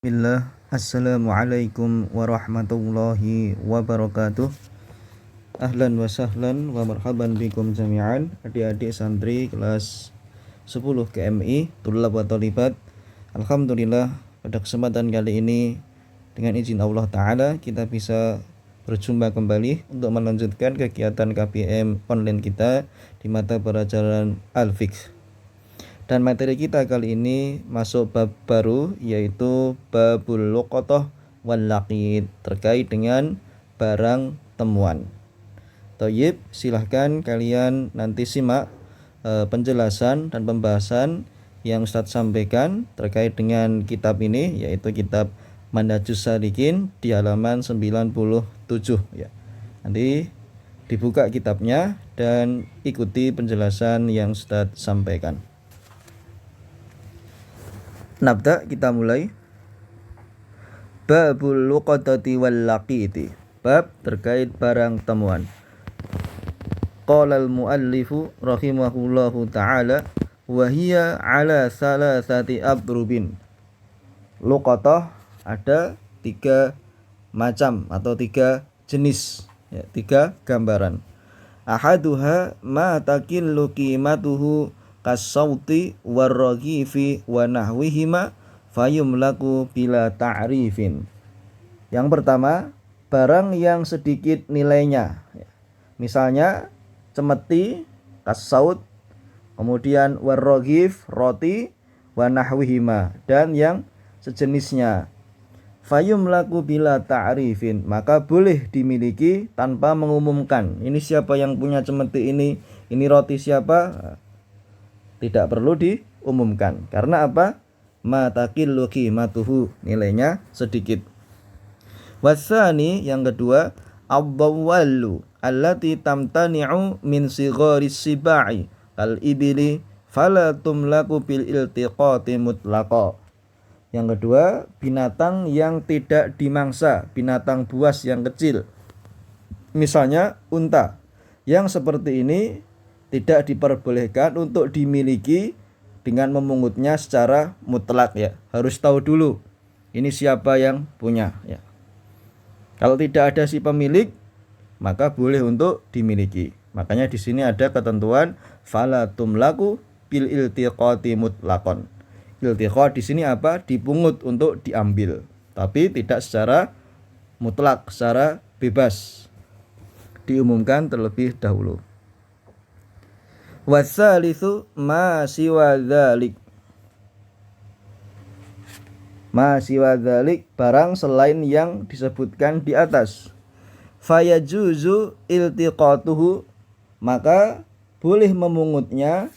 Bismillah. Assalamualaikum warahmatullahi wabarakatuh. Ahlan wa sahlan wa marhaban bikum jami'an. Adik-adik santri kelas 10 KMI Tulab wa Thalibat. Alhamdulillah pada kesempatan kali ini dengan izin Allah Ta'ala kita bisa berjumpa kembali untuk melanjutkan kegiatan KPM online kita di mata pelajaran Al-Fiqh. Dan materi kita kali ini masuk bab baru, yaitu babul luqatah wal laqit, terkait dengan barang temuan. Thayyib, silahkan kalian nanti simak penjelasan dan pembahasan yang Ustadz sampaikan terkait dengan kitab ini, yaitu kitab Manhajus Salikin di halaman 97 ya. Nanti dibuka kitabnya dan ikuti penjelasan yang Ustadz sampaikan. Nabda, kita mulai. Babul luqatati wal laqiti, bab terkait barang temuan. Qala al-muallifu rahimahullahu ta'ala wa hiya ala salasati abrubin. Luqatah ada 3 macam atau 3 jenis ya, 3 gambaran. Ahaduha ma takillu qimatuhu kasauti warragifi wa nahwihima fayumlaku bila ta'rifin. Yang pertama, barang yang sedikit nilainya. Misalnya cemeti, kasaut, kemudian warragif, roti, wa nahwihima, dan yang sejenisnya. Fayumlaku bila ta'rifin, maka boleh dimiliki tanpa mengumumkan. Ini siapa yang punya cemeti ini roti siapa? Tidak perlu diumumkan. Karena apa? Matakillu qimatuhu, nilainya sedikit. Wasani, yang kedua, ad-dawwalu allati tamtani'u min sigharis sibai kal ibili fala tumlaku bil iltiqati mutlaqa. Yang kedua, binatang yang tidak dimangsa, binatang buas yang kecil. Misalnya unta. Yang seperti ini tidak diperbolehkan untuk dimiliki dengan memungutnya secara mutlak ya. Harus tahu dulu ini siapa yang punya ya. Kalau tidak ada si pemilik, maka boleh untuk dimiliki. Makanya di sini ada ketentuan fala tumlaku bil iltiqati mutlaqan. Iltiqa di sini apa? Dipungut untuk diambil, tapi tidak secara mutlak, secara bebas. Diumumkan terlebih dahulu. Wasalitsu ma siwa dzalik. Ma siwa dzalik, barang selain yang disebutkan di atas. Fayajuzu iltiqatuhu, maka boleh memungutnya,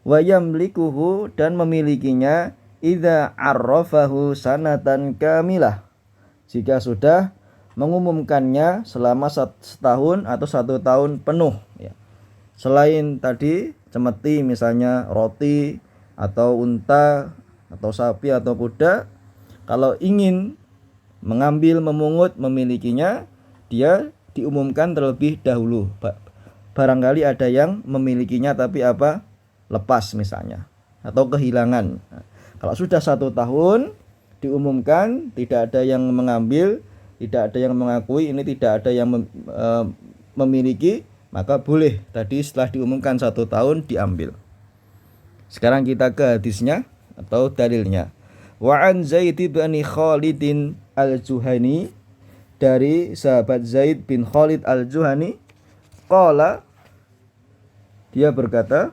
wa yamlikuhu, dan memilikinya, idza arrafahu sanatan kamilah, jika sudah mengumumkannya selama setahun atau 1 tahun penuh ya. Selain tadi cemeti, misalnya roti atau unta atau sapi atau kuda, kalau ingin mengambil, memungut, memilikinya, dia diumumkan terlebih dahulu. Barangkali ada yang memilikinya tapi apa? Lepas misalnya, atau kehilangan. Nah, kalau sudah 1 tahun diumumkan, tidak ada yang mengambil, tidak ada yang mengakui, ini tidak ada yang memiliki, maka boleh tadi setelah diumumkan 1 tahun diambil. Sekarang kita ke hadisnya atau dalilnya. Wa an Zaid bin Khalid al-Juhani, dari sahabat Zaid bin Khalid al-Juhani, qala, dia berkata,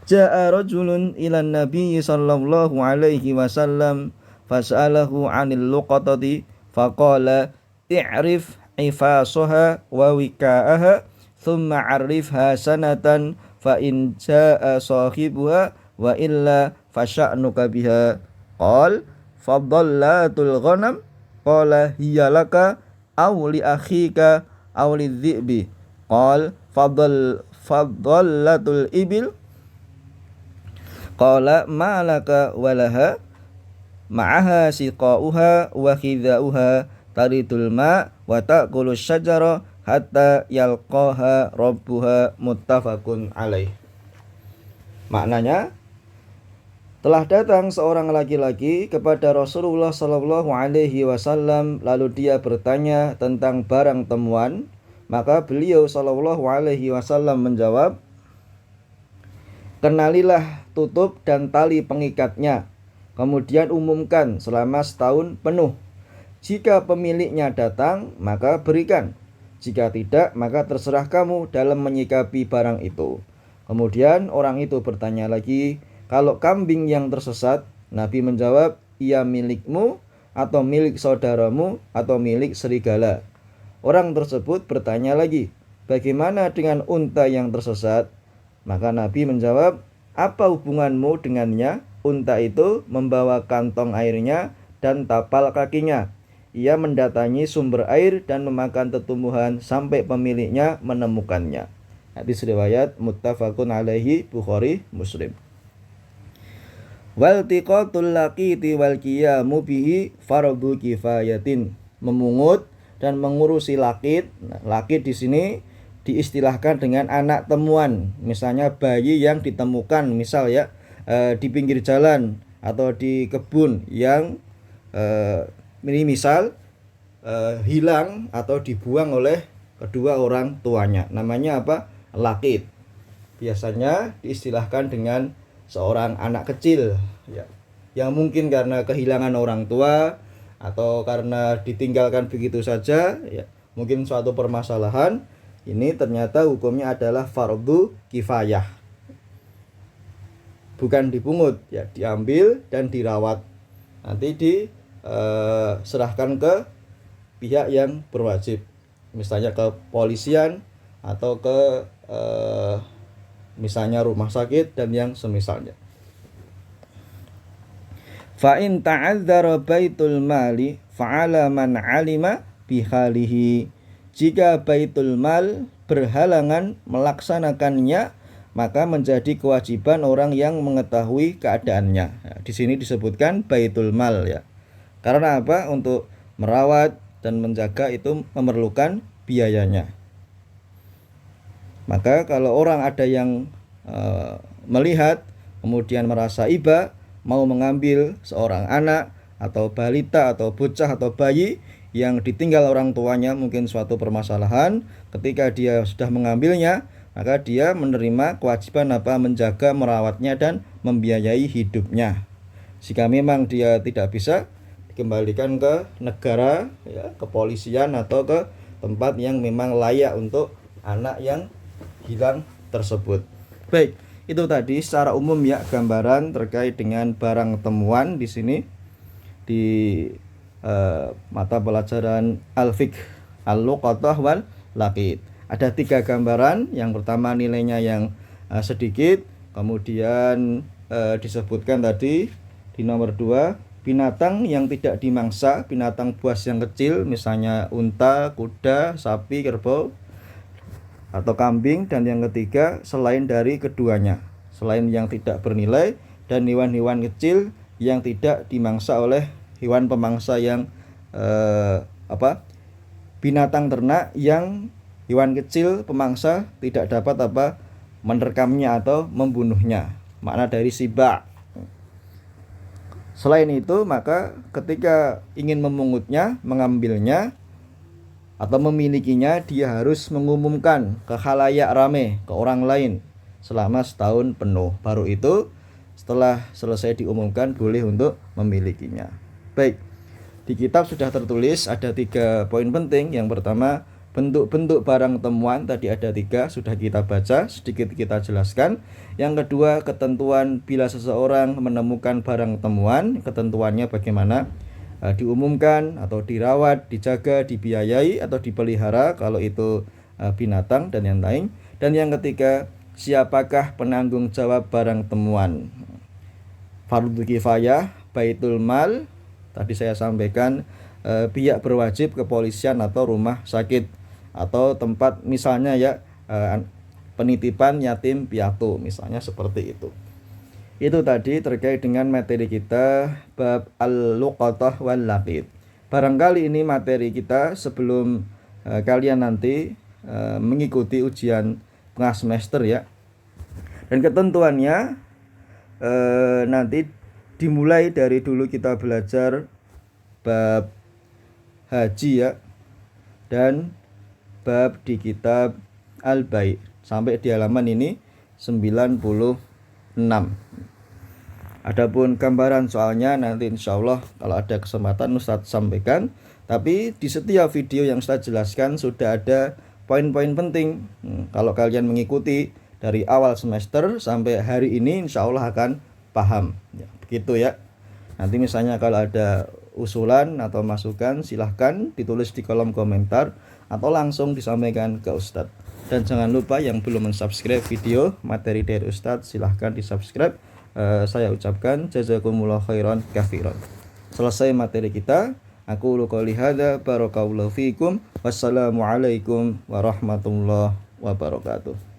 Ja'a rajulun ila Nabi sallallahu alaihi wasallam fas'alahu 'anil luqatati faqala i'rif ifasaha wa wika'aha thumma 'arifha sanatan fa in jaa'a sahibuha wa illa fasya'nuka biha. Qal fadallatul ghanam, qala hiya laka aw li akhika aw lidhi'bi. Qal fadallatul ibil, qala ma laka walaha ma'aha siqa'uha wa khidha'uha taridul ma' wa ta'kulu syajara hatta yalqaha rabbuha, muttafaqun alaih. Maknanya, Telah datang seorang laki-laki kepada Rasulullah Shallallahu Alaihi Wasallam, lalu dia bertanya tentang barang temuan. Maka beliau Shallallahu Alaihi Wasallam menjawab, kenalilah tutup dan tali pengikatnya, kemudian umumkan selama setahun penuh. Jika pemiliknya datang, maka berikan. Jika tidak, maka terserah kamu dalam menyikapi barang itu. Kemudian orang itu bertanya lagi, kalau kambing yang tersesat, Nabi menjawab, ia milikmu atau milik saudaramu atau milik serigala. Orang tersebut bertanya lagi, bagaimana dengan unta yang tersesat? Maka Nabi menjawab, apa hubunganmu dengannya? Unta itu membawa kantong airnya dan tapal kakinya. Ia mendatangi sumber air dan memakan tetumbuhan sampai pemiliknya menemukannya. Hadis riwayat muttafaqun alaihi, Bukhari Muslim. Wal tiqatul laqiti wal qiyamu bihi fardhu kifayatin. Memungut dan mengurusi lakit. Lakit di sini diistilahkan dengan anak temuan. Misalnya bayi yang ditemukan, misal ya di pinggir jalan atau di kebun yang ini misal hilang atau dibuang oleh kedua orang tuanya. Namanya apa? Lakit. Biasanya diistilahkan dengan seorang anak kecil ya, yang mungkin karena kehilangan orang tua atau karena ditinggalkan begitu saja ya, mungkin suatu permasalahan. Ini ternyata hukumnya adalah fardhu kifayah, bukan dipungut ya, diambil dan dirawat, nanti diserahkan ke pihak yang berwajib, misalnya ke polisian atau ke misalnya rumah sakit dan yang semisalnya. Fa in ta'adzara baitul mali fa'ala man 'alima bihalihi. Jika baitul mal berhalangan melaksanakannya, maka menjadi kewajiban orang yang mengetahui keadaannya. Nah, di sini disebutkan baitul mal ya. Karena apa? Untuk merawat dan menjaga itu memerlukan biayanya. Maka kalau orang ada yang melihat kemudian merasa iba, mau mengambil seorang anak atau balita atau bocah atau bayi yang ditinggal orang tuanya, mungkin suatu permasalahan, ketika dia sudah mengambilnya, maka dia menerima kewajiban apa? Menjaga, merawatnya dan membiayai hidupnya. Jika memang dia tidak bisa, dikembalikan ke negara ya, kepolisian atau ke tempat yang memang layak untuk anak yang hilang tersebut. Baik, itu tadi secara umum ya gambaran terkait dengan barang temuan di sini di mata pelajaran al-fiqh al-luqatah wal laqit. Ada 3 gambaran. Yang pertama nilainya yang sedikit, kemudian disebutkan tadi di nomor 2 binatang yang tidak dimangsa, binatang buas yang kecil, misalnya unta, kuda, sapi, kerbau atau kambing. Dan yang ketiga selain dari keduanya, selain yang tidak bernilai dan hewan-hewan kecil yang tidak dimangsa oleh hewan pemangsa yang binatang ternak yang hewan kecil pemangsa tidak dapat menerkamnya atau membunuhnya, makna dari siba. Selain itu, maka ketika ingin memungutnya, mengambilnya atau memilikinya, dia harus mengumumkan ke khalayak rame, ke orang lain selama setahun penuh. Baru itu setelah selesai diumumkan boleh untuk memilikinya. Baik, di kitab sudah tertulis ada 3 poin penting. Yang pertama, bentuk-bentuk barang temuan tadi ada 3, sudah kita baca, sedikit kita jelaskan. Yang kedua, ketentuan bila seseorang menemukan barang temuan, ketentuannya bagaimana diumumkan atau dirawat, dijaga, dibiayai atau dipelihara kalau itu binatang dan yang lain. Dan yang ketiga, siapakah penanggung jawab barang temuan? Fardhu kifayah, baitul mal, tadi saya sampaikan pihak berwajib, kepolisian atau rumah sakit atau tempat misalnya ya penitipan yatim piatu misalnya, seperti itu. Itu tadi terkait dengan materi kita bab al-luqatah wal laqit. Barangkali ini materi kita sebelum kalian nanti mengikuti ujian tengah semester ya. Dan ketentuannya nanti dimulai dari dulu kita belajar bab haji ya, dan bab di kitab Al-Bai sampai di halaman ini 96. Adapun gambaran soalnya nanti insyaallah kalau ada kesempatan Ustadz sampaikan. Tapi di setiap video yang Ustadz jelaskan sudah ada poin-poin penting. Kalau kalian mengikuti dari awal semester sampai hari ini insyaallah akan paham ya, begitu ya. Nanti misalnya kalau ada usulan atau masukan silahkan ditulis di kolom komentar atau langsung disampaikan ke Ustadz. Dan jangan lupa yang belum mensubscribe video materi dari Ustadz silahkan di-subscribe. Saya ucapkan jazakumullah khairan kafiran. Selesai materi kita. Aku qouli hadza barakallahu fikum. Wassalamualaikum warahmatullahi wabarakatuh.